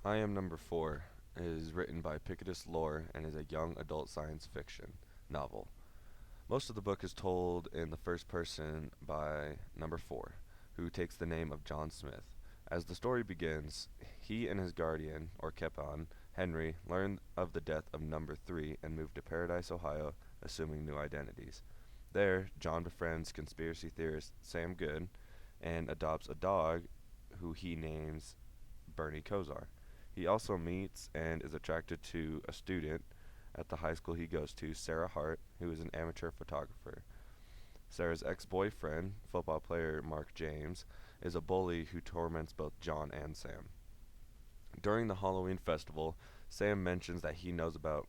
I Am Number 4 is written by Picketus Lore and is a young adult science fiction novel. Most of the book is told in the first person by Number 4, who takes the name of John Smith. As the story begins, he and his guardian, or Kepon, Henry, learn of the death of Number 3 and move to Paradise, Ohio, assuming new identities. There, John befriends conspiracy theorist Sam Good and adopts a dog who he names Bernie Kosar. He also meets and is attracted to a student at the high school he goes to, Sarah Hart, who is an amateur photographer. Sarah's ex-boyfriend, football player Mark James, is a bully who torments both John and Sam. During the Halloween festival, Sam mentions that he knows about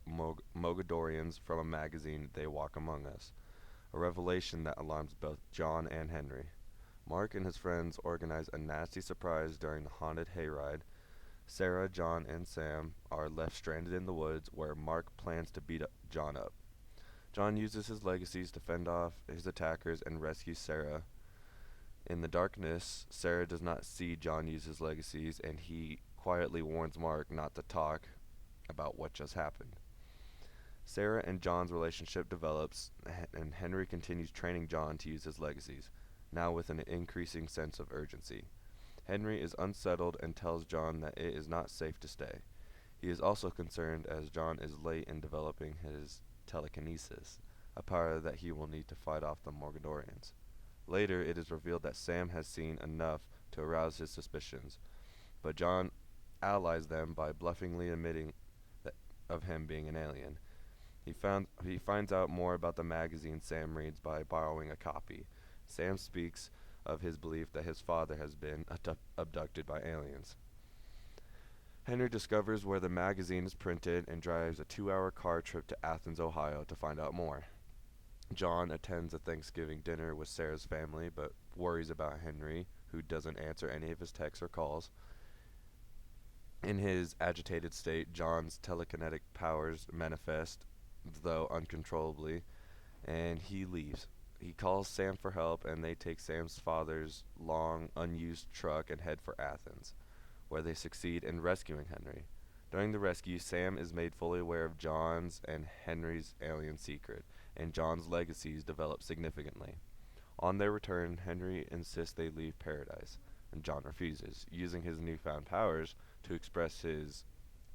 Mogadorians from a magazine, They Walk Among Us, a revelation that alarms both John and Henry. Mark and his friends organize a nasty surprise during the haunted hayride. Sarah, John, and Sam are left stranded in the woods where Mark plans to beat John up. John uses his legacies to fend off his attackers and rescue Sarah. In the darkness, Sarah does not see John use his legacies, and he quietly warns Mark not to talk about what just happened. Sarah and John's relationship develops, and Henry continues training John to use his legacies, now with an increasing sense of urgency. Henry is unsettled and tells John that it is not safe to stay. He is also concerned as John is late in developing his telekinesis, a power that he will need to fight off the Morgadorians. Later, it is revealed that Sam has seen enough to arouse his suspicions, but John allies them by bluffingly admitting of him being an alien. He finds out more about the magazine Sam reads by borrowing a copy. Sam speaks of his belief that his father has been abducted by aliens. Henry discovers where the magazine is printed and drives a 2-hour car trip to Athens, Ohio to find out more. John attends a Thanksgiving dinner with Sarah's family but worries about Henry, who doesn't answer any of his texts or calls. In his agitated state, John's telekinetic powers manifest, though uncontrollably, and he leaves. He calls Sam for help, and they take Sam's father's long, unused truck and head for Athens, where they succeed in rescuing Henry. During the rescue, Sam is made fully aware of John's and Henry's alien secret, and John's legacies develop significantly. On their return, Henry insists they leave Paradise, and John refuses, using his newfound powers to express his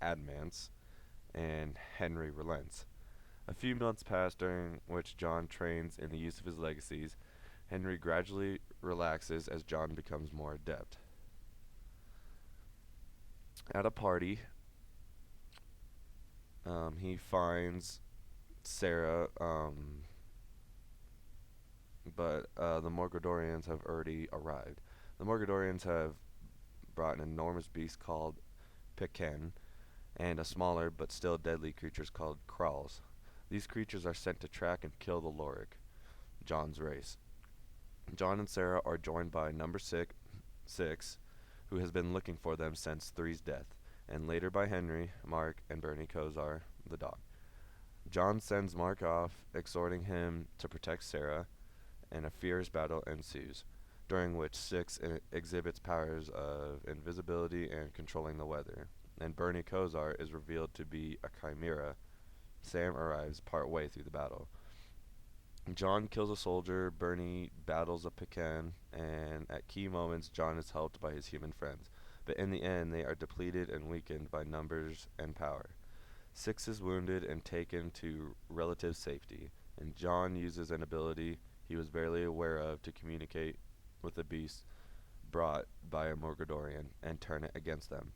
admance, and Henry relents. A few months pass during which John trains in the use of his legacies. Henry gradually relaxes as John becomes more adept. At a party, he finds Sarah, but the Morgadorians have already arrived. The Morgadorians have brought an enormous beast called Pecan and a smaller but still deadly creatures called Kralls. These creatures are sent to track and kill the Lorik, John's race. John and Sarah are joined by Number 6, who has been looking for them since 3's death, and later by Henry, Mark, and Bernie Kosar, the dog. John sends Mark off, exhorting him to protect Sarah, and a fierce battle ensues, during which 6 exhibits powers of invisibility and controlling the weather, and Bernie Kosar is revealed to be a chimera. Sam arrives partway through the battle. John kills a soldier, Bernie battles a pecan, and at key moments John is helped by his human friends, but in the end they are depleted and weakened by numbers and power. 6 is wounded and taken to relative safety, and John uses an ability he was barely aware of to communicate with a beast brought by a Morgadorian and turn it against them.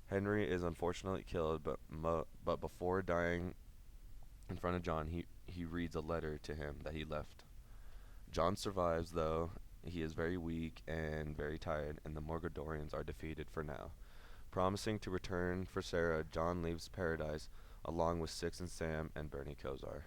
Henry is unfortunately killed, but before dying in front of John, he reads a letter to him that he left. John survives, though he is very weak and very tired, and the Morgadorians are defeated for now. Promising to return for Sarah, John leaves Paradise along with 6 and Sam and Bernie Kosar.